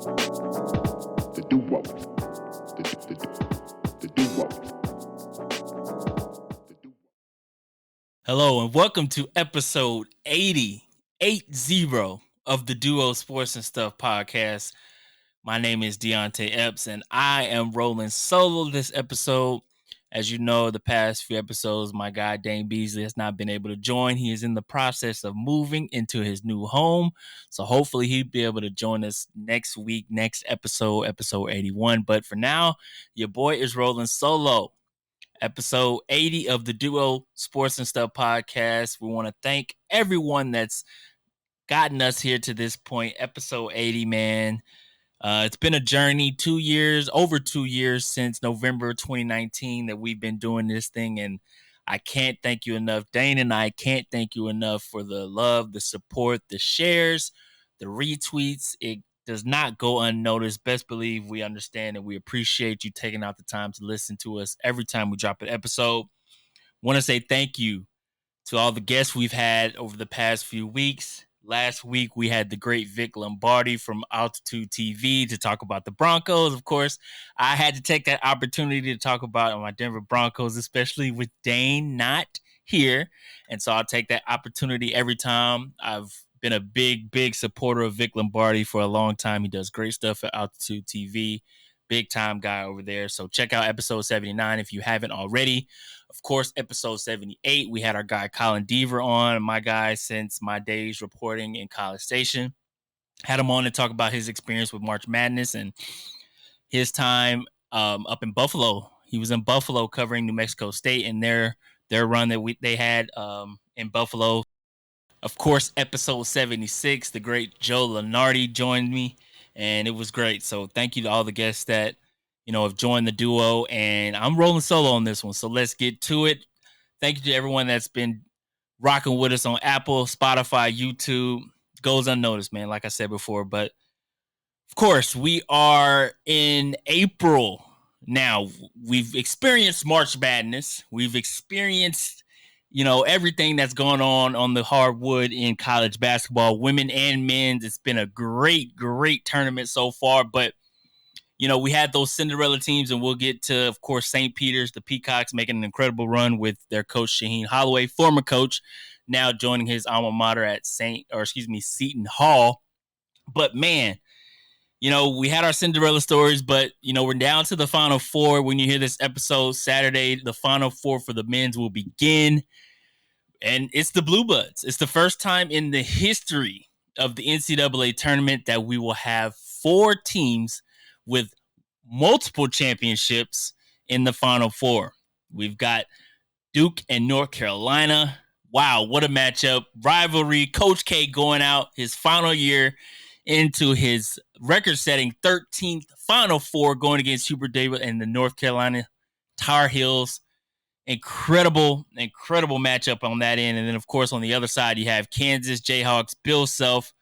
The duo. The duo. Hello and welcome to episode 80 of the Duo Sports and Stuff podcast. My name is Deonte Epps and I am rolling solo this episode. As you know, the past few episodes, my guy Dane Beasley has not been able to join. He is in the process of moving into his new home. So hopefully he'll be able to join us next week, next episode 81. But for now, your boy is rolling solo. Episode 80 of the Duo Sports and Stuff podcast. We want to thank everyone that's gotten us here to this point. Episode 80, man. It's been a journey, over 2 years since November 2019 that we've been doing this thing. And I can't thank you enough. Dane and I can't thank you enough for the love, the support, the shares, the retweets. It does not go unnoticed. Best believe we understand and we appreciate you taking out the time to listen to us every time we drop an episode. Want to say thank you to all the guests we've had over the past few weeks. Last week, we had the great Vic Lombardi from Altitude TV to talk about the Broncos. Of course, I had to take that opportunity to talk about my Denver Broncos, especially with Dane not here. And so I'll take that opportunity every time. I've been a big supporter of Vic Lombardi for a long time. He does great stuff at Altitude TV. Big time guy over there. So check out episode 79 if you haven't already. Of course, episode 78, we had our guy Colin Deaver on, my guy since my days reporting in College Station. Had him on to talk about his experience with March Madness and his time up in Buffalo. He was in Buffalo covering New Mexico State and their run that they had in Buffalo. Of course, episode 76, the great Joe Lunardi joined me, and it was great. So thank you to all the guests that have joined the duo, and I'm rolling solo on this one. So let's get to it. Thank you to everyone that's been rocking with us on Apple, Spotify, YouTube. Goes unnoticed, man, like I said before. But of course, we are in April now. We've experienced March Madness. We've experienced everything that's going on the hardwood in college basketball, women and men's. It's been a great tournament so far, but we had those Cinderella teams, and we'll get to, of course, St. Peter's, the Peacocks, making an incredible run with their coach, Shaheen Holloway, former coach, now joining his alma mater at Seton Hall. But, man, we had our Cinderella stories, but, we're down to the Final Four. When you hear this episode Saturday, the Final Four for the men's will begin, and it's the Blue Bloods. It's the first time in the history of the NCAA tournament that we will have 4 teams with multiple championships in the Final Four. We've got Duke and North Carolina. Wow, what a matchup. Rivalry. Coach K going out his final year into his record-setting 13th Final Four, going against Hubert Davis and the North Carolina Tar Heels. Incredible matchup on that end. And then, of course, on the other side, you have Kansas Jayhawks, Bill Self.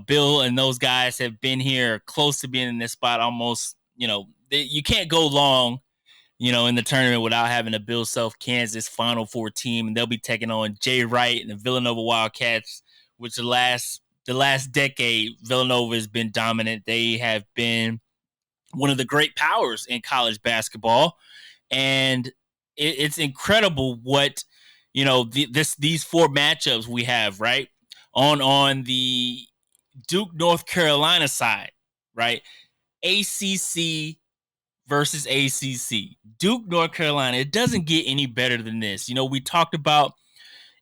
Bill and those guys have been here close to being in this spot almost. You can't go long, in the tournament without having a Bill Self Kansas Final Four team. And they'll be taking on Jay Wright and the Villanova Wildcats, which the last decade, Villanova has been dominant. They have been one of the great powers in college basketball. And it's incredible what, these 4 matchups we have, right? On the Duke, North Carolina side, right? ACC versus ACC. Duke, North Carolina. It doesn't get any better than this. We talked about,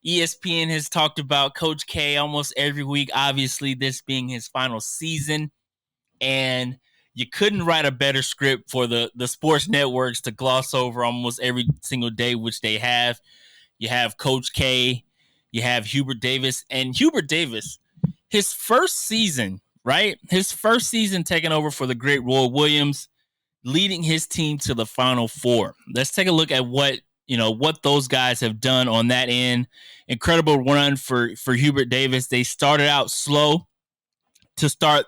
ESPN has talked about Coach K almost every week, obviously this being his final season. And you couldn't write a better script for the sports networks to gloss over almost every single day, which they have. You have Coach K, you have Hubert Davis, and Hubert Davis, his first season, right? His first season taking over for the great Roy Williams, leading his team to the Final Four. Let's take a look at what those guys have done on that end. Incredible run for Hubert Davis. They started out slow to start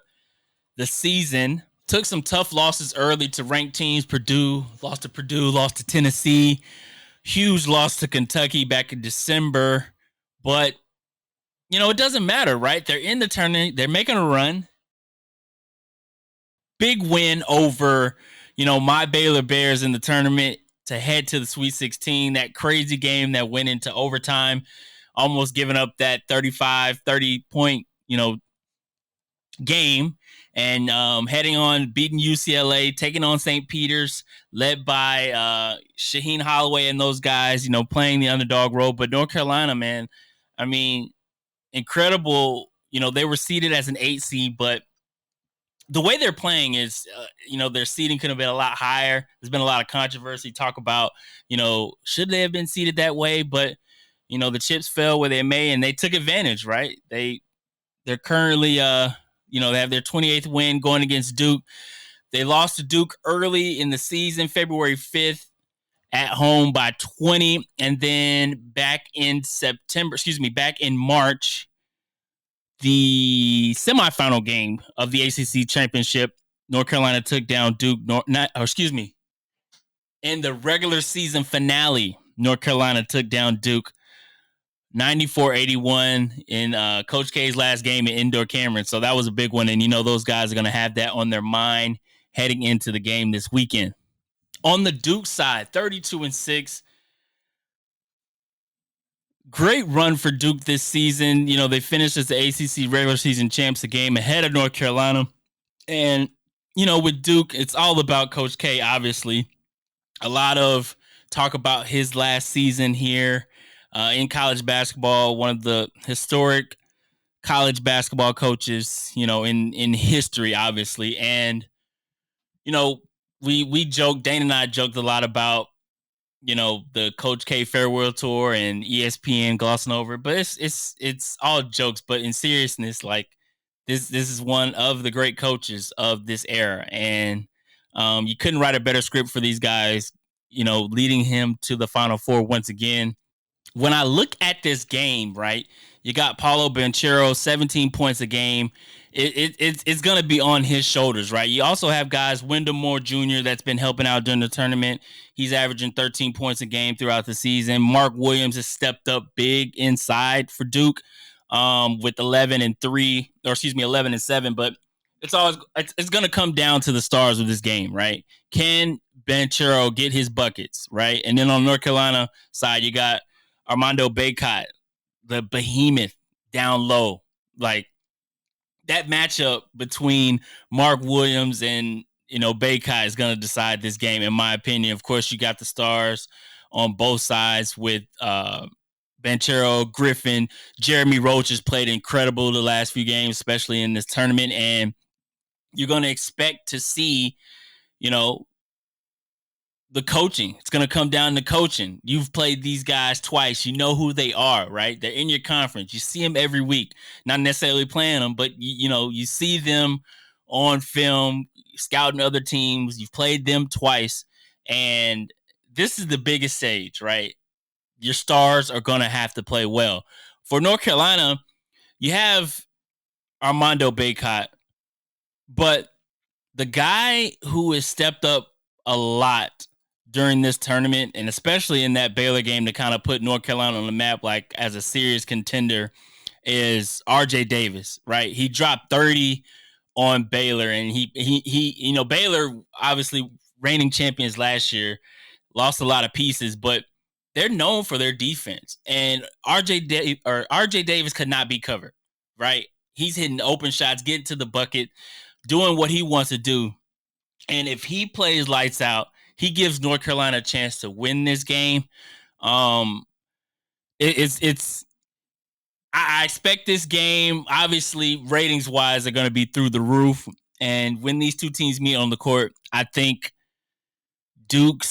the season. Took some tough losses early to ranked teams. Purdue, lost to Tennessee. Huge loss to Kentucky back in December. But, it doesn't matter, right? They're in the tournament. They're making a run. big win over, my Baylor Bears in the tournament to head to the Sweet 16. That crazy game that went into overtime, almost giving up that 30 point, game, and heading on, beating UCLA, taking on St. Peter's, led by Shaheen Holloway and those guys, playing the underdog role. But North Carolina, man, I mean, incredible. They were seeded as an 8 seed, but the way they're playing is, their seeding could have been a lot higher. There's been a lot of controversy, talk about, should they have been seeded that way? But, the chips fell where they may, and they took advantage, right? They're currently, they have their 28th win going against Duke. They lost to Duke early in the season, February 5th, at home by 20. And then back in March, the semifinal game of the ACC championship, North Carolina took down Duke. In the regular season finale, North Carolina took down Duke 94-81 in Coach K's last game at Indoor Cameron. So that was a big one. And, those guys are going to have that on their mind heading into the game this weekend. On the Duke side, 32-6. Great run for Duke this season. They finished as the ACC regular season champs, a game ahead of North Carolina. And, with Duke, it's all about Coach K, obviously. A lot of talk about his last season here in college basketball, one of the historic college basketball coaches, in history, obviously. And, we joked, Dane and I joked a lot about, the Coach K farewell tour and ESPN glossing over it, but it's all jokes. But in seriousness, like this is one of the great coaches of this era, and you couldn't write a better script for these guys, leading him to the Final Four once again. When I look at this game, right, you got Paolo Banchero, 17 points a game. It's going to be on his shoulders, right? You also have guys, Wendell Moore Jr., that's been helping out during the tournament. He's averaging 13 points a game throughout the season. Mark Williams has stepped up big inside for Duke with 11 and 7. But it's going to come down to the stars of this game, right? Can Banchero get his buckets, right? And then on North Carolina side, you got Armando Bacot, the behemoth down low. Like, that matchup between Mark Williams and, Bacot is going to decide this game, in my opinion. Of course, you got the stars on both sides with Banchero, Griffin. Jeremy Roach has played incredible the last few games, especially in this tournament. And you're going to expect to see, the coaching. It's going to come down to coaching. You've played these guys twice. You know who they are, right? They're in your conference. You see them every week. Not necessarily playing them, but you see them on film, scouting other teams. You've played them twice. And this is the biggest stage, right? Your stars are going to have to play well. For North Carolina, you have Armando Bacot, but the guy who has stepped up a lot during this tournament, and especially in that Baylor game to kind of put North Carolina on the map, like as a serious contender, is RJ Davis, right? He dropped 30 on Baylor, and he Baylor, obviously reigning champions last year, lost a lot of pieces, but they're known for their defense. And RJ Davis could not be covered, right? He's hitting open shots, getting to the bucket, doing what he wants to do. And if he plays lights out, he gives North Carolina a chance to win this game. I expect this game, obviously, ratings wise, are going to be through the roof. And when these two teams meet on the court, I think Duke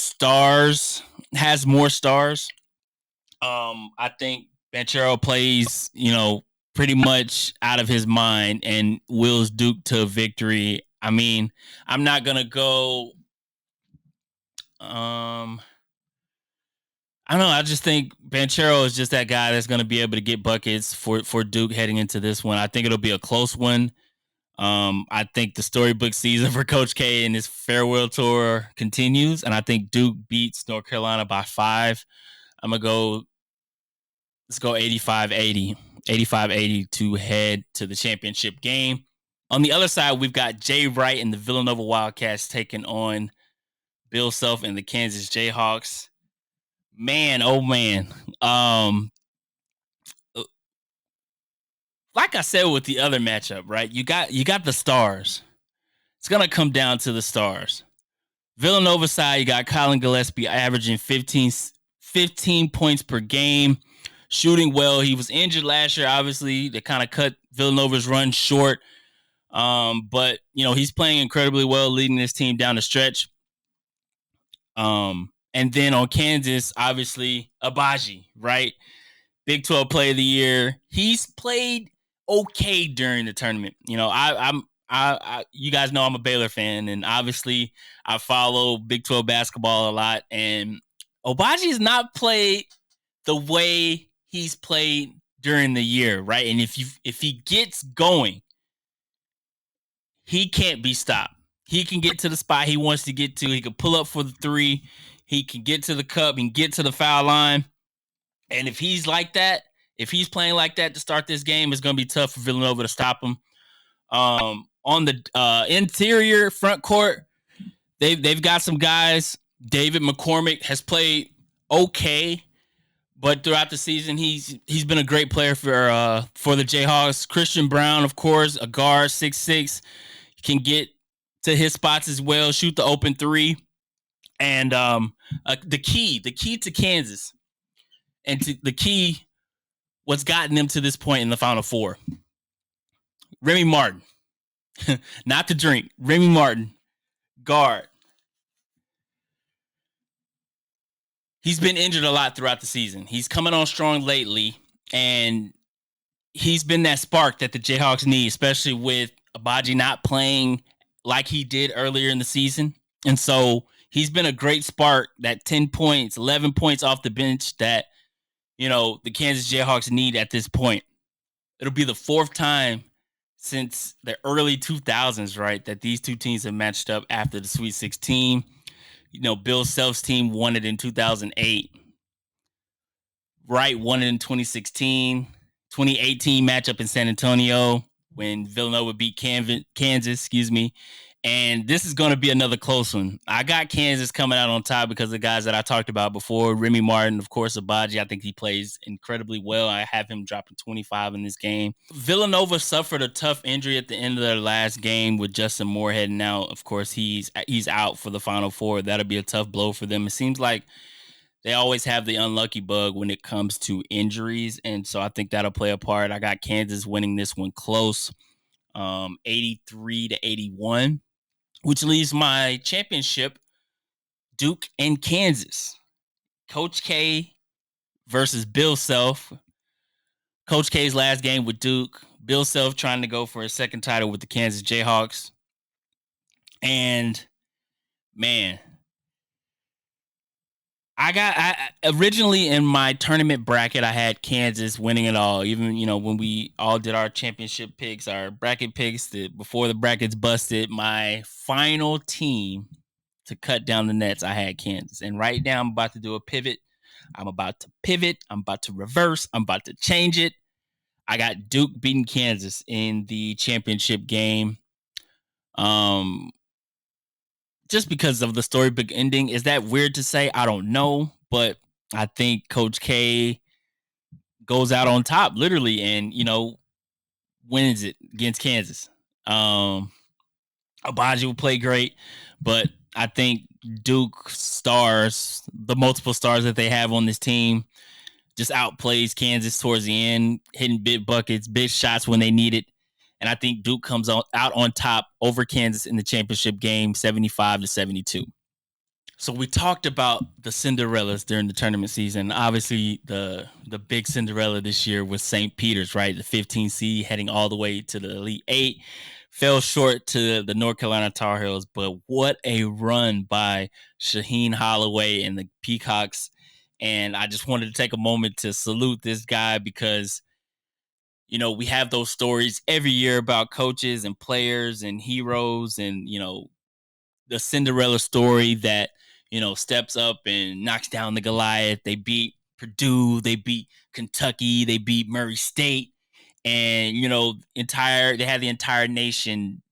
has more stars. I think Banchero plays, pretty much out of his mind and wills Duke to victory. I mean, I'm not going to go. I don't know. I just think Banchero is just that guy that's going to be able to get buckets for Duke heading into this one. I think it'll be a close one. I think the storybook season for Coach K and his farewell tour continues, and I think Duke beats North Carolina by 5. I'm going to go, let's go 85-80 to head to the championship game. On the other side, we've got Jay Wright and the Villanova Wildcats taking on Bill Self and the Kansas Jayhawks. Man, oh man. Like I said with the other matchup, right? You got the stars. It's gonna come down to the stars. Villanova side, you got Colin Gillespie averaging 15 points per game, shooting well. He was injured last year, obviously. They kind of cut Villanova's run short. But he's playing incredibly well, leading this team down the stretch. And then on Kansas, obviously, Agbaji, right? Big 12 Player of the Year. He's played okay during the tournament. You guys know I'm a Baylor fan, and obviously I follow Big 12 basketball a lot. And Agbaji has not played the way he's played during the year, right? And if he gets going, he can't be stopped. He can get to the spot he wants to get to. He can pull up for the three. He can get to the cup and get to the foul line. And if he's like that, if he's playing like that to start this game, it's going to be tough for Villanova to stop him. On the interior front court, they've got some guys. David McCormick has played okay, but throughout the season, he's been a great player for the Jayhawks. Christian Brown, of course, a guard, 6'6", can get to his spots as well, shoot the open three. And the key to Kansas and the key what's gotten them to this point in the Final Four. Remy Martin, not to drink. Remy Martin, guard. He's been injured a lot throughout the season. He's coming on strong lately, and he's been that spark that the Jayhawks need, especially with Agbaji not playing like he did earlier in the season. And so he's been a great spark, that 10 points, 11 points off the bench that, the Kansas Jayhawks need at this point. It'll be the fourth time since the early 2000s, right, that these two teams have matched up after the Sweet 16. Bill Self's team won it in 2008. Wright won it in 2016. 2018 matchup in San Antonio when Villanova beat Kansas, And this is going to be another close one. I got Kansas coming out on top because of the guys that I talked about before. Remy Martin, of course, Agbaji. I think he plays incredibly well. I have him dropping 25 in this game. Villanova suffered a tough injury at the end of their last game with Justin Moore heading out. Of course, he's out for the Final Four. That'll be a tough blow for them. It seems like they always have the unlucky bug when it comes to injuries, and so I think that'll play a part. I got Kansas winning this one close, 83-81. Which leaves my championship, Duke and Kansas. Coach K versus Bill Self. Coach K's last game with Duke. Bill Self trying to go for his second title with the Kansas Jayhawks. And, man, I originally in my tournament bracket, I had Kansas winning it all. Even, when we all did our championship picks, our bracket picks, before the brackets busted, my final team to cut down the nets, I had Kansas. And right now I'm about to do a pivot. I'm about to pivot. I'm about to reverse. I'm about to change it. I got Duke beating Kansas in the championship game. Just because of the storybook ending. Is that weird to say? I don't know. But I think Coach K goes out on top, literally, and, wins it against Kansas. Agbaji will play great, but I think Duke stars, the multiple stars that they have on this team, just outplays Kansas towards the end, hitting big buckets, big shots when they need it. And I think Duke comes out on top over Kansas in the championship game, 75-72. So we talked about the Cinderellas during the tournament season. Obviously, the big Cinderella this year was St. Peter's, right? The 15 seed heading all the way to the Elite Eight. Fell short to the North Carolina Tar Heels, but what a run by Shaheen Holloway and the Peacocks. And I just wanted to take a moment to salute this guy because, we have those stories every year about coaches and players and heroes and, the Cinderella story that, steps up and knocks down the Goliath. They beat Purdue. They beat Kentucky. They beat Murray State. and they had the entire nation,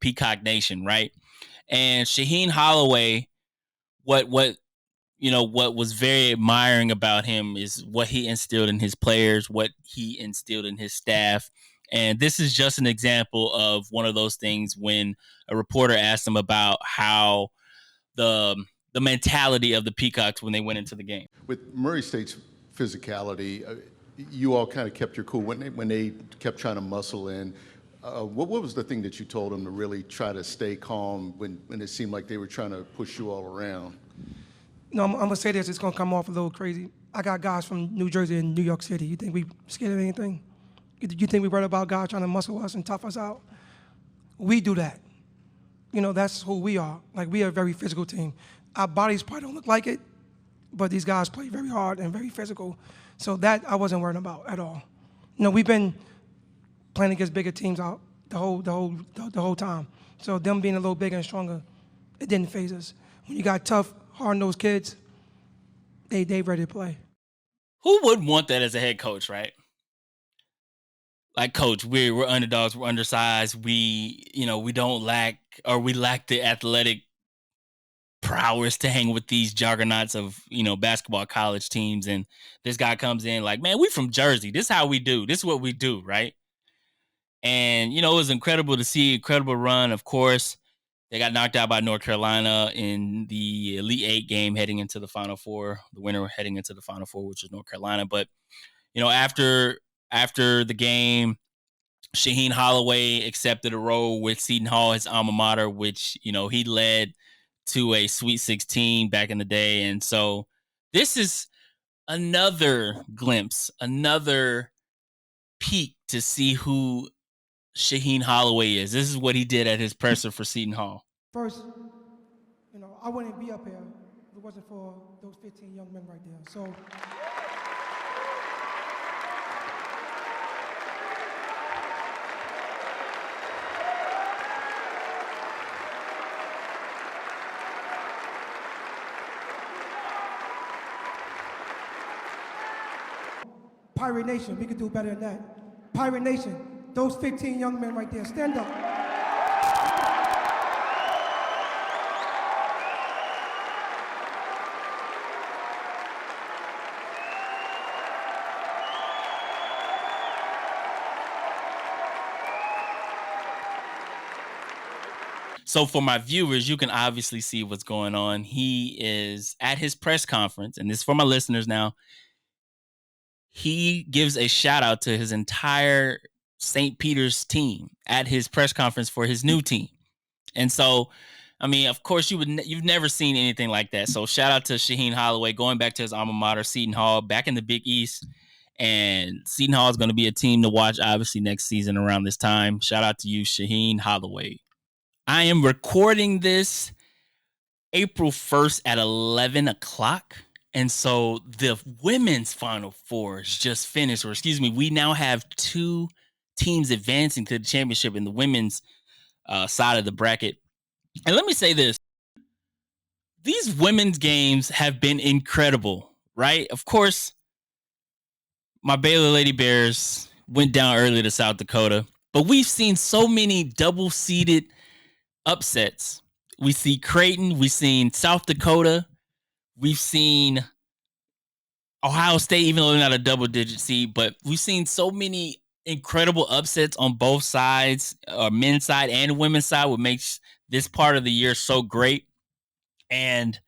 Peacock Nation, right? And Shaheen Holloway, what what was very admiring about him is what he instilled in his players, what he instilled in his staff. And this is just an example of one of those things when a reporter asked him about how the mentality of the Peacocks when they went into the game. With Murray State's physicality, you all kind of kept your cool when they kept trying to muscle in. What was the thing that you told them to really try to stay calm when it seemed like they were trying to push you all around? No, I'm gonna say this. It's gonna come off a little crazy. I got guys from New Jersey and New York City. You think we scared of anything? You think we worried about guys trying to muscle us and tough us out? We do that. That's who we are. Like, we are a very physical team. Our bodies probably don't look like it, but these guys play very hard and very physical. So that I wasn't worried about at all. We've been playing against bigger teams out the whole time. So them being a little bigger and stronger, it didn't faze us. When you got tough, hard-nosed kids, they ready to play. Who wouldn't want that as a head coach, right? Like, coach, we're underdogs, we're undersized, we don't lack, or we lack the athletic prowess to hang with these juggernauts of basketball college teams. And this guy comes in like, man, we from Jersey, this is how we do, this is what we do, right? And it was incredible to see, incredible run. Of course, they got knocked out by North Carolina in the Elite Eight game heading into the Final Four, the winner heading into the Final Four, which is North Carolina. But after the game, Shaheen Holloway accepted a role with Seton Hall, his alma mater, which, he led to a Sweet 16 back in the day. And so this is another glimpse, another peek to see who Shaheen Holloway is. This is what he did at his presser for Seton Hall. First, I wouldn't be up here if it wasn't for those 15 young men right there. So Pirate Nation, we could do better than that. Pirate Nation, those 15 young men right there, stand up. So for my viewers, you can obviously see what's going on. He is at his press conference, and this is for my listeners now. He gives a shout out to his entire St. Peter's team at his press conference for his new team. And so, I mean, of course, you've never seen anything like that. So shout out to Shaheen Holloway, going back to his alma mater, Seton Hall, back in the Big East. And Seton Hall is going to be a team to watch, obviously, next season around this time. Shout out to you, Shaheen Holloway. I am recording this April 1st at 11 o'clock. And so the women's Final Fours just finished, or excuse me, we now have two teams advancing to the championship in the women's side of the bracket. And let me say this. These women's games have been incredible, right? Of course, my Baylor Lady Bears went down early to South Dakota, but we've seen so many double-seeded upsets. We see Creighton, we've seen South Dakota, we've seen Ohio State, even though they're not a double-digit seed, but we've seen so many incredible upsets on both sides, men's side and women's side, what makes this part of the year so great. And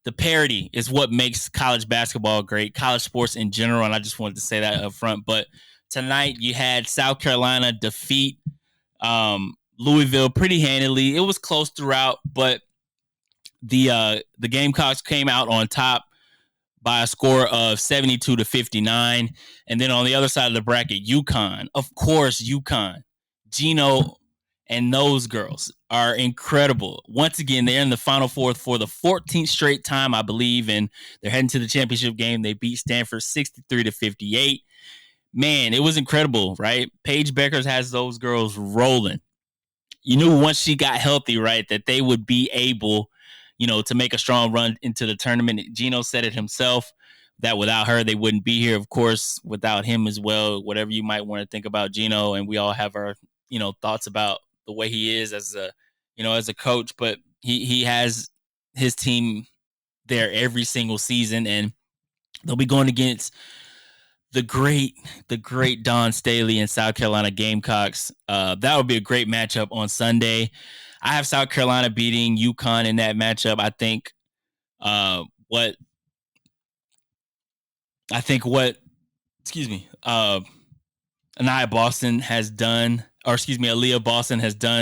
the parity is what makes college basketball great, college sports in general, and I just wanted to say that up front. But tonight you had South Carolina defeat Louisville pretty handily. It was close throughout, but the Gamecocks came out on top by a score of 72-59. And then on the other side of the bracket, UConn. Of course, UConn. Gino and those girls are incredible. Once again, they're in the Final Four for the 14th straight time, I believe, and they're heading to the championship game. They beat Stanford 63-58. Man, it was incredible, right? Paige Beckers has those girls rolling. You knew once she got healthy, right, that they would be able, to make a strong run into the tournament. Gino said it himself. that without her, they wouldn't be here. Of course, without him as well, whatever you might want to think about Gino, and we all have our, thoughts about the way he is as a coach, but he has his team there every single season, and they'll be going against the great Don Staley and South Carolina Gamecocks. That would be a great matchup on Sunday. I have South Carolina beating UConn in that matchup. I think what Aaliyah Boston has done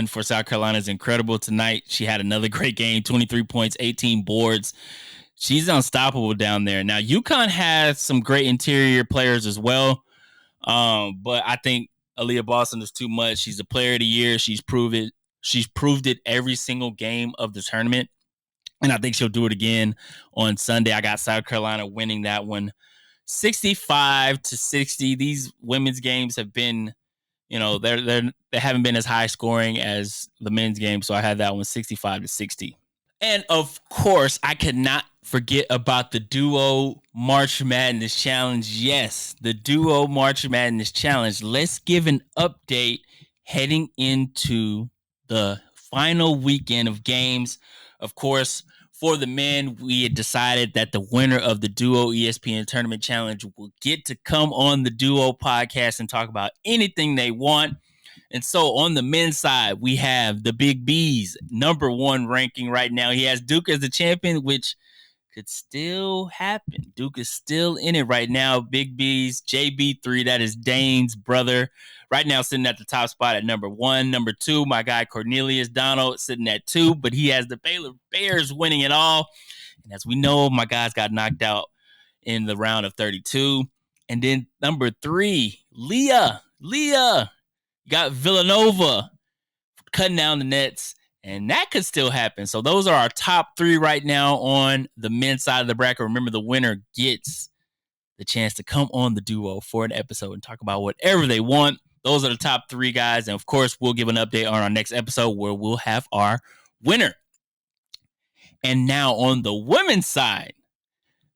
for South Carolina is incredible tonight. She had another great game, 23 points, 18 boards. She's unstoppable down there. Now, UConn has some great interior players as well, but I think Aaliyah Boston is too much. She's a player of the year. She's proved it every single game of the tournament, and I think she'll do it again on Sunday. I got South Carolina winning that one 65-60. These women's games have been, they haven't been as high scoring as the men's game, so I had that one 65-60. And of course, I could not forget about the Duo March Madness Challenge. Yes, the Duo March Madness Challenge. Let's give an update heading into the final weekend of games. Of course, for the men, we had decided that the winner of the Duo ESPN Tournament Challenge will get to come on the Duo podcast and talk about anything they want. And so on the men's side, we have the Big B's number 1 ranking right now. He has Duke as the champion, which could still happen. Duke is still in it right now. Big B's JB3, that is Dane's brother, right now sitting at the top spot at number 1. Number 2, my guy Cornelius Donald sitting at 2, but he has the Baylor Bears winning it all. And as we know, my guys got knocked out in the round of 32. And then number 3, Leah got Villanova cutting down the nets, and that could still happen. So those are our top 3 right now on the men's side of the bracket. Remember, the winner gets the chance to come on the Duo for an episode and talk about whatever they want. Those are the top 3 guys. And of course, we'll give an update on our next episode where we'll have our winner. And now on the women's side,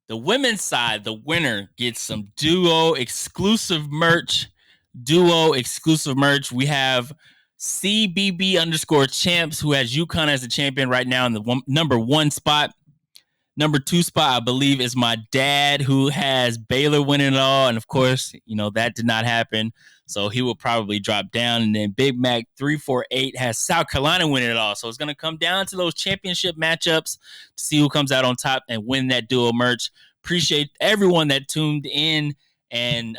the winner gets some Duo exclusive merch. We have CBB_champs, who has UConn as the champion right now in the number 1 spot. Number 2 spot, I believe, is my dad, who has Baylor winning it all. And of course, that did not happen. So he will probably drop down. And then Big Mac 348 has South Carolina winning it all. So it's going to come down to those championship matchups to see who comes out on top and win that Duo merch. Appreciate everyone that tuned in and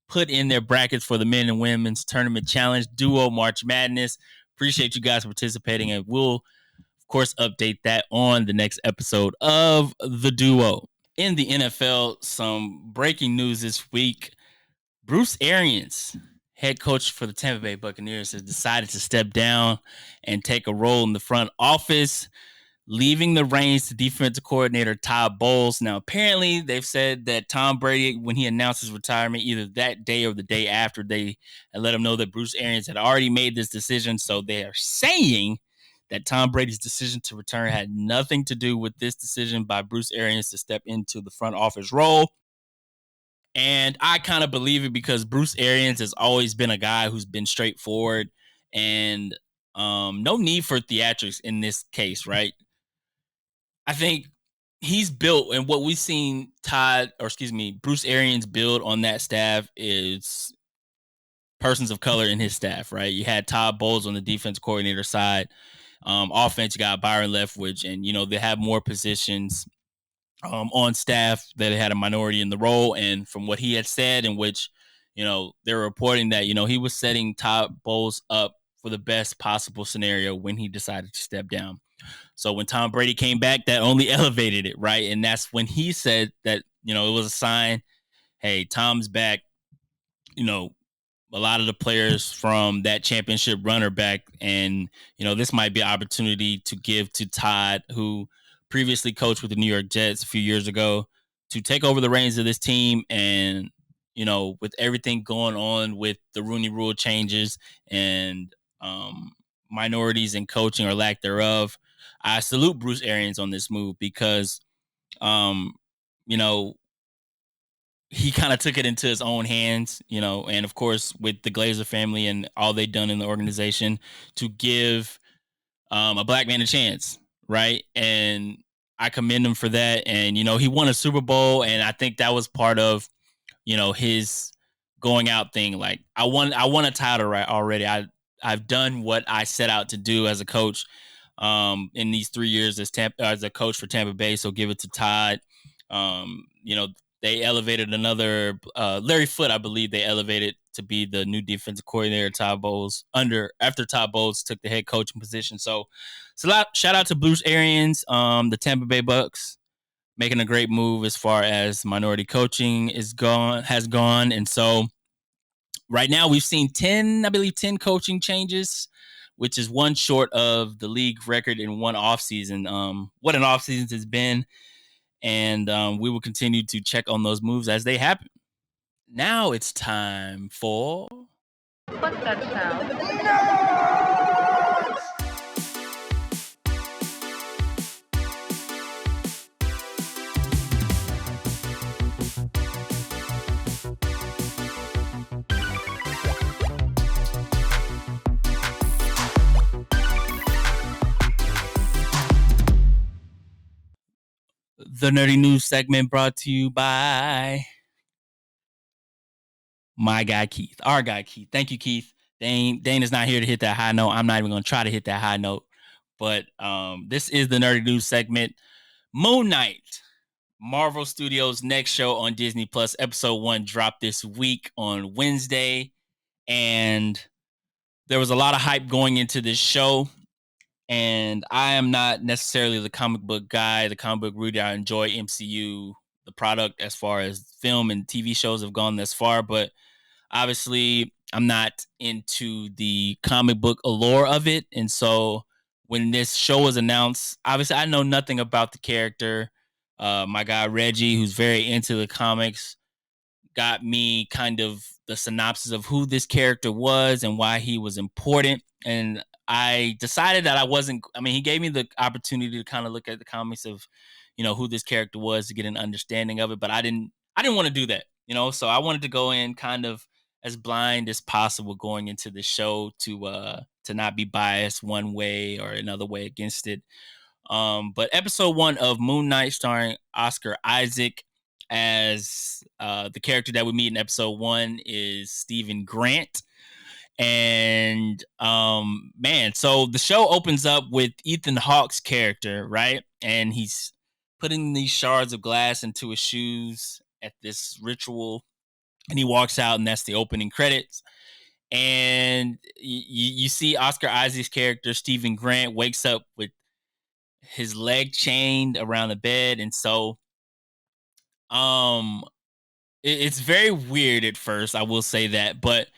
put in their brackets for the men and women's tournament challenge, Duo March Madness. Appreciate you guys participating, and we'll, of course, update that on the next episode of the Duo. In the NFL, some breaking news this week. Bruce Arians, head coach for the Tampa Bay Buccaneers, has decided to step down and take a role in the front office, leaving the reins to defensive coordinator Todd Bowles. Now, apparently, they've said that Tom Brady, when he announced his retirement, either that day or the day after, they had let him know that Bruce Arians had already made this decision. So they are saying that Tom Brady's decision to return had nothing to do with this decision by Bruce Arians to step into the front office role. And I kind of believe it because Bruce Arians has always been a guy who's been straightforward and no need for theatrics in this case, right? I think he's built, and what we've seen Bruce Arians build on that staff is persons of color in his staff, right? You had Todd Bowles on the defense coordinator side. Offense, you got Byron Leftwich, and, they have more positions on staff that had a minority in the role. And from what he had said, in which, they're reporting that, he was setting Todd Bowles up for the best possible scenario when he decided to step down. So when Tom Brady came back, that only elevated it, right? And that's when he said that, it was a sign, hey, Tom's back. A lot of the players from that championship run are back. And, this might be an opportunity to give to Todd, who previously coached with the New York Jets a few years ago, to take over the reins of this team. And, with everything going on with the Rooney Rule changes and minorities in coaching or lack thereof, I salute Bruce Arians on this move because, he kind of took it into his own hands, and of course with the Glazer family and all they've done in the organization to give a black man a chance, right? And I commend him for that. And he won a Super Bowl, and I think that was part of his going out thing. Like I won a title right already. I've done what I set out to do as a coach in these 3 years as a coach for Tampa Bay. So give it to Todd. You know, they elevated another Larry Foote, I believe they elevated to be the new defensive coordinator. Todd Bowles after Todd Bowles took the head coaching position. So shout out to Bruce Arians, the Tampa Bay Bucks, making a great move as far as minority coaching has gone. And so right now we've seen 10 coaching changes, which is one short of the league record in one offseason. What an offseason has been. And we will continue to check on those moves as they happen. Now it's time for... What's that sound? The Nerdy News segment brought to you by my guy Keith, our guy Keith. Thank you, Keith. Dane is not here to hit that high note. I'm not even going to try to hit that high note. But this is the Nerdy News segment. Moon Knight, Marvel Studios' next show on Disney Plus. Episode 1 dropped this week on Wednesday. And there was a lot of hype going into this show. And I am not necessarily the comic book guy, the comic book reader. I enjoy MCU, the product, as far as film and TV shows have gone this far. But obviously, I'm not into the comic book allure of it. And so when this show was announced, obviously, I know nothing about the character. My guy, Reggie, who's very into the comics, got me kind of the synopsis of who this character was and why he was important. And I decided that he gave me the opportunity to kind of look at the comics of, who this character was to get an understanding of it. But I didn't want to do that, so I wanted to go in kind of as blind as possible going into the show to not be biased one way or another way against it. But episode 1 of Moon Knight, starring Oscar Isaac as the character that we meet in episode 1 is Stephen Grant. And so the show opens up with Ethan Hawke's character, right? And he's putting these shards of glass into his shoes at this ritual, and he walks out, and that's the opening credits. And you see Oscar Isaac's character, Stephen Grant, wakes up with his leg chained around the bed. And so it's very weird at first, I will say that, but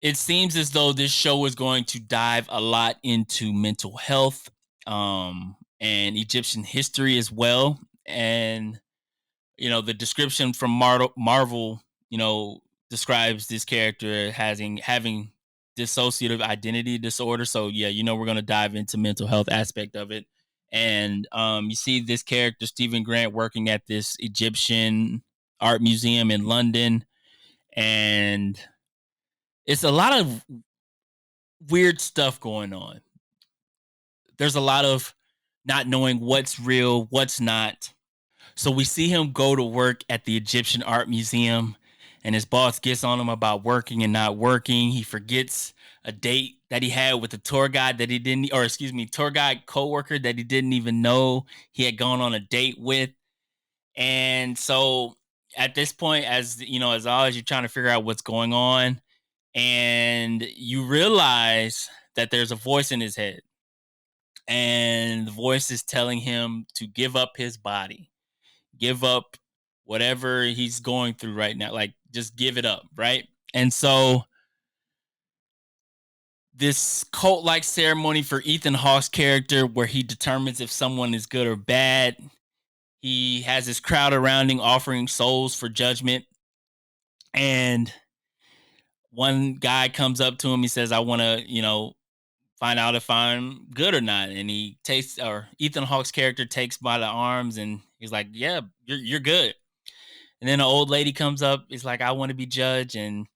it seems as though this show is going to dive a lot into mental health and Egyptian history as well. And, the description from Marvel, describes this character having dissociative identity disorder. So, yeah, we're going to dive into mental health aspect of it. And you see this character, Stephen Grant, working at this Egyptian art museum in London. And it's a lot of weird stuff going on. There's a lot of not knowing what's real, what's not. So we see him go to work at the Egyptian art museum, and his boss gets on him about working and not working. He forgets a date that he had with a tour guide tour guide coworker that he didn't even know he had gone on a date with. And so at this point, as always, you're trying to figure out what's going on, and you realize that there's a voice in his head, and the voice is telling him to give up his body, give up whatever he's going through right now, like just give it up, right? And so this cult-like ceremony for Ethan Hawke's character, where he determines if someone is good or bad. He has this crowd around him offering souls for judgment, and one guy comes up to him. He says, I want to, find out if I'm good or not. And Ethan Hawke's character takes by the arms, and he's like, yeah, you're good. And And then an old lady comes up. It's like, I want to be judge. And,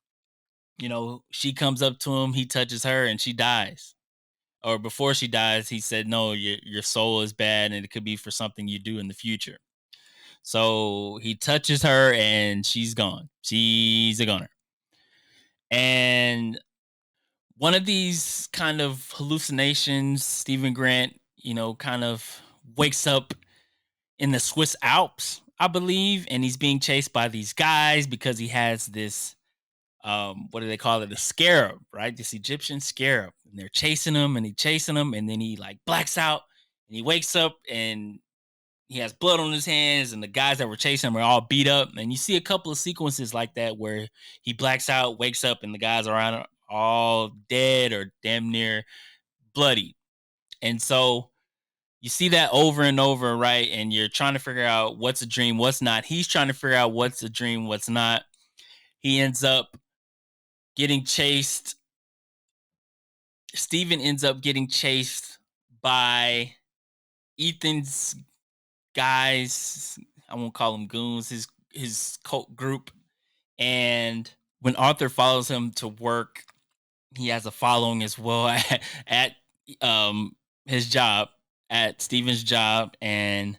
she comes up to him. He touches her and she dies. Or before she dies, he said, no, your soul is bad and it could be for something you do in the future. So he touches her and she's gone. She's a goner. And one of these kind of hallucinations, Stephen Grant, kind of wakes up in the Swiss Alps, I believe, and he's being chased by these guys because he has this what do they call it? A scarab, right? This Egyptian scarab. And they're chasing him and and then he like blacks out and he wakes up and he has blood on his hands and the guys that were chasing him are all beat up. And you see a couple of sequences like that where he blacks out, wakes up, and the guys around all dead or damn near bloody. And so you see that over and over, right? And you're trying to figure out what's a dream, what's not. He's trying to figure out what's a dream, what's not. He ends up getting chased. Steven ends up getting chased by Ethan's guys. I won't call them goons, his cult group. And when Arthur follows him to work, he has a following as well at his job, at Steven's job, and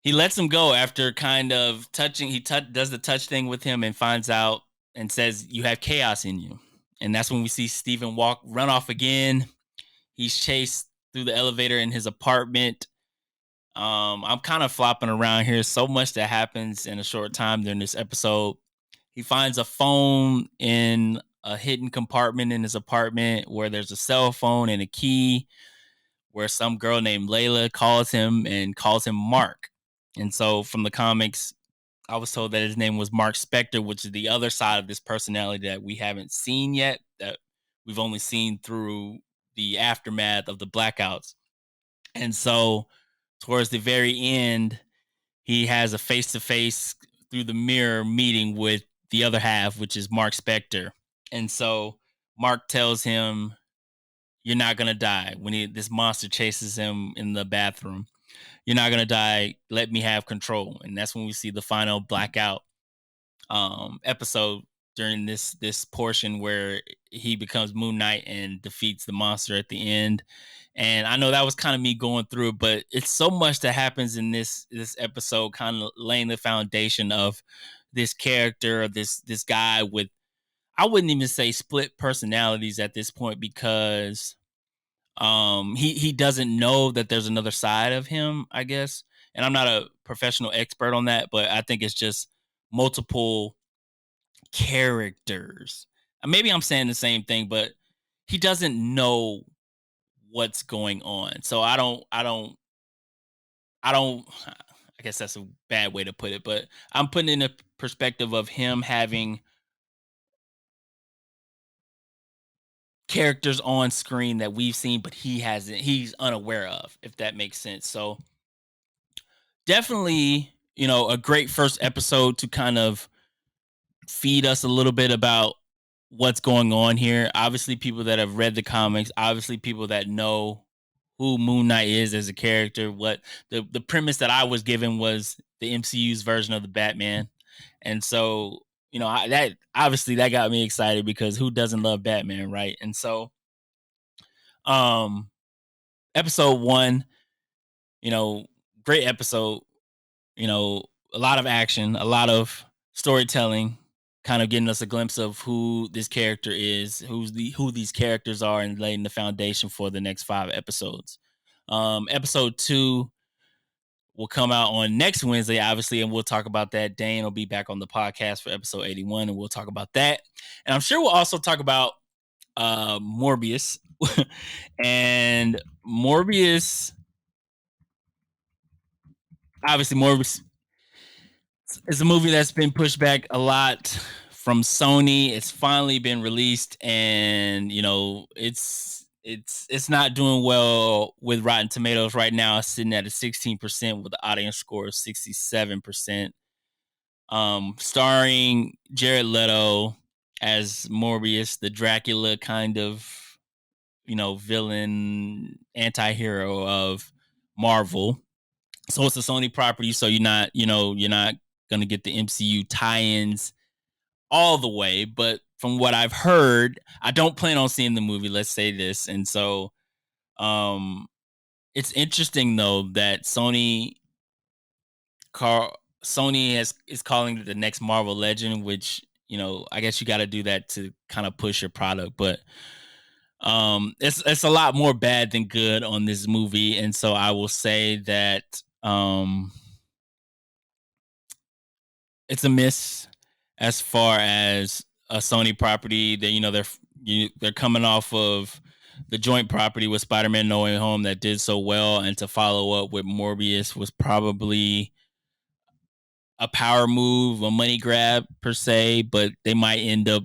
he lets him go after kind of touching. He does the touch thing with him and finds out and says, "You have chaos in you." And that's when we see Steven run off again. He's chased through the elevator in his apartment. I'm kind of flopping around here. So much that happens in a short time during this episode. He finds a phone in a hidden compartment in his apartment where there's a cell phone and a key, where some girl named Layla calls him and calls him Mark. And so from the comics, I was told that his name was Mark Spector, which is the other side of this personality that we haven't seen yet, that we've only seen through the aftermath of the blackouts. And so towards the very end, he has a face-to-face through the mirror meeting with the other half, which is Mark Spector. And so Mark tells him, "You're not going to die." When this monster chases him in the bathroom, "You're not going to die. Let me have control." And that's when we see the final blackout episode during this portion where he becomes Moon Knight and defeats the monster at the end. And I know that was kind of me going through it, but it's so much that happens in this episode, kind of laying the foundation of this character, of this guy with, I wouldn't even say split personalities at this point, because he doesn't know that there's another side of him, I guess. And I'm not a professional expert on that, but I think it's just multiple characters. Maybe I'm saying the same thing, but he doesn't know what's going on. So I guess that's a bad way to put it, but I'm putting in a perspective of him having characters on screen that we've seen, but he's unaware of, if that makes sense. So definitely, a great first episode to kind of feed us a little bit about what's going on here. Obviously, people that have read the comics, obviously people that know who Moon Knight is as a character. What the premise that I was given was the MCU's version of the Batman. And so, that obviously that got me excited, because who doesn't love Batman, right? And so episode 1, great episode, a lot of action, a lot of storytelling, kind of getting us a glimpse of who this character is, who these characters are, and laying the foundation for the next 5 episodes. Episode 2 will come out on next Wednesday, obviously, and we'll talk about that. Dane will be back on the podcast for episode 81, and we'll talk about that. And I'm sure we'll also talk about Morbius. And Morbius, obviously, Morbius is a movie that's been pushed back a lot from Sony. It's finally been released, and it's not doing well with Rotten Tomatoes right now. It's sitting at a 16% with an audience score of 67%. Starring Jared Leto as Morbius, the Dracula kind of villain, anti-hero of Marvel. So it's a Sony property, so you're not going to get the MCU tie-ins all the way, but from what I've heard, I don't plan on seeing the movie. Let's say this, and so it's interesting though that Sony is calling it the next Marvel Legend, which I guess you got to do that to kind of push your product, but it's a lot more bad than good on this movie, and so I will say that it's a miss as far as a Sony property. That they're coming off of the joint property with Spider-Man No Way Home that did so well, and to follow up with Morbius was probably a power move, a money grab per se, but they might end up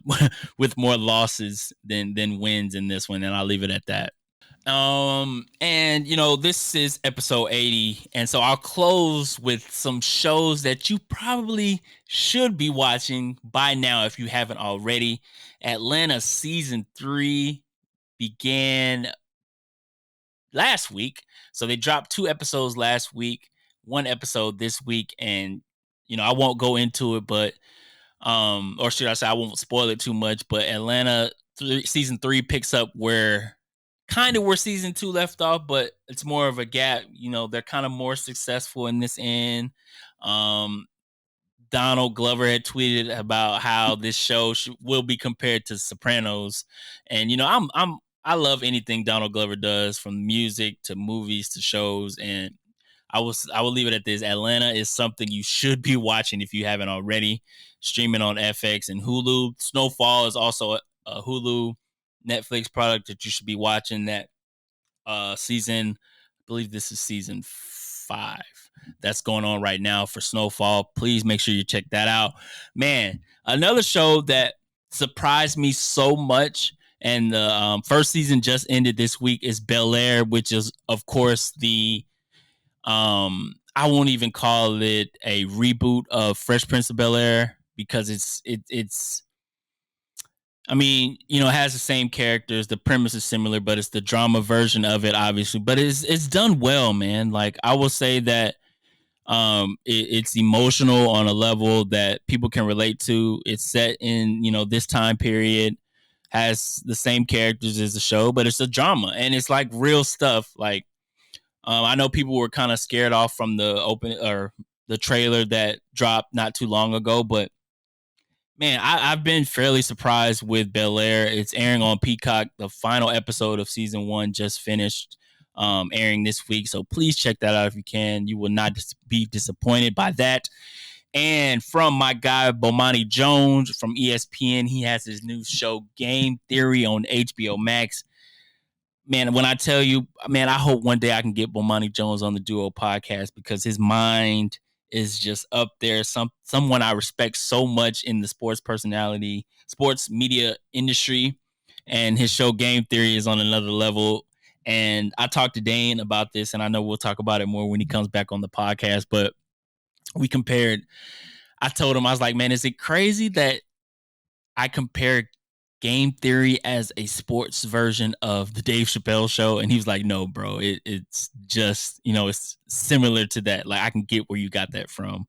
with more losses than wins in this one, and I'll leave it at that. And this is episode 80, and so I'll close with some shows that you probably should be watching by now if you haven't already. Atlanta season 3 began last week, so they dropped 2 episodes last week, 1 episode this week, and I won't go into it, but or should I say I won't spoil it too much, but Atlanta season 3 picks up where season 2 left off, but it's more of a gap. They're kind of more successful in this end. Donald Glover had tweeted about how this show will be compared to Sopranos, and I love anything Donald Glover does, from music to movies to shows, and I will leave it at this. Atlanta is something you should be watching if you haven't already. Streaming on FX and Hulu. Snowfall is also a Hulu Netflix product that you should be watching. That season, I believe this is season 5 that's going on right now for Snowfall. Please make sure you check that out. Man, another show that surprised me so much, and the first season just ended this week, is Bel-Air, which is of course the I won't even call it a reboot of Fresh Prince of Bel-Air, because it's it has the same characters. The premise is similar, but it's the drama version of it, obviously. But it's done well, man. Like, I will say that it's emotional on a level that people can relate to. It's set in this time period, has the same characters as the show, but it's a drama, and it's like real stuff. Like, I know people were kind of scared off from the trailer that dropped not too long ago, but man, I've been fairly surprised with Bel-Air. It's airing on Peacock. The final episode of season 1 just finished airing this week, so please check that out if you can. You will not be disappointed by that. And from my guy Bomani Jones from ESPN, he has his new show Game Theory on HBO Max. Man, when I tell you, man, I hope one day I can get Bomani Jones on the Duo podcast, because his mind is just up there. Someone I respect so much in the sports media industry, and his show Game Theory is on another level. And I talked to Dane about this, and I know we'll talk about it more when he comes back on the podcast, but we compared. I told him, I was like, man, is it crazy that I compare Game Theory as a sports version of the Dave Chappelle show? And he was like, no, bro, it's just, it's similar to that. Like, I can get where you got that from.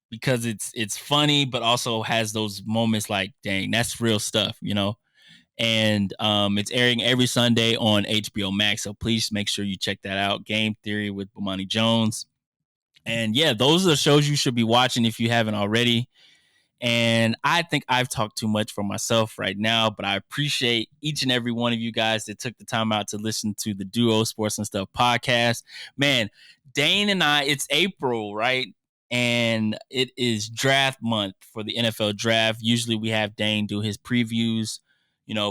Because it's funny, but also has those moments like, dang, that's real stuff, And it's airing every Sunday on HBO Max. So please make sure you check that out. Game Theory with Bomani Jones. And yeah, those are the shows you should be watching if you haven't already. And I think I've talked too much for myself right now, but I appreciate each and every one of you guys that took the time out to listen to the Duo Sports and Stuff podcast. Man, Dane and I, it's April, right? And it is draft month for the NFL draft. Usually we have Dane do his previews,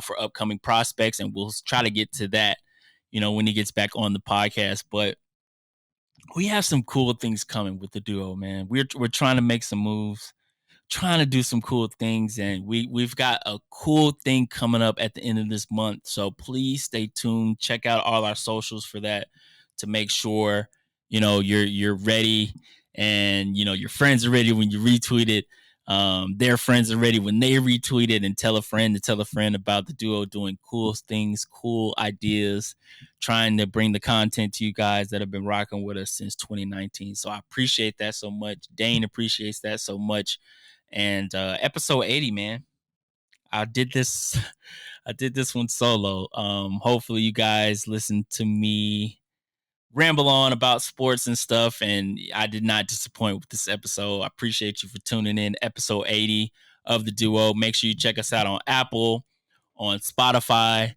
for upcoming prospects, and we'll try to get to that, when he gets back on the podcast. But we have some cool things coming with the Duo, man. We're trying to make some moves, trying to do some cool things, and we've got a cool thing coming up at the end of this month. So please stay tuned. Check out all our socials for that, to make sure you're ready, and your friends are ready when you retweet it. Their friends are ready when they retweet it and tell a friend to tell a friend about the duo doing cool things, cool ideas, trying to bring the content to you guys that have been rocking with us since 2019. So I appreciate that so much. Dane appreciates that so much. And episode 80, man. I did this one solo. Hopefully you guys listen to me ramble on about sports and stuff, and I did not disappoint with this episode. I appreciate you for tuning in. Episode 80 of the duo. Make sure you check us out on Apple, on Spotify.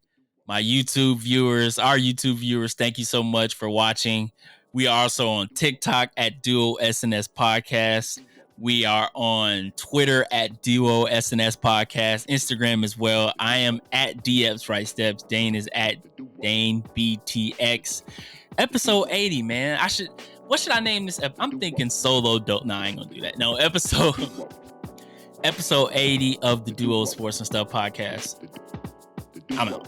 Our YouTube viewers, thank you so much for watching. We are also on TikTok at Duo SNS Podcast. We are on Twitter at Duo SNS Podcast, Instagram as well. I am at DF's Right Steps. Dane is at Dane BTX. Episode 80, man. What should I name this? I'm thinking solo dope. No, I ain't gonna do that. No, episode 80 of the Duo Sports and Stuff Podcast. I'm out.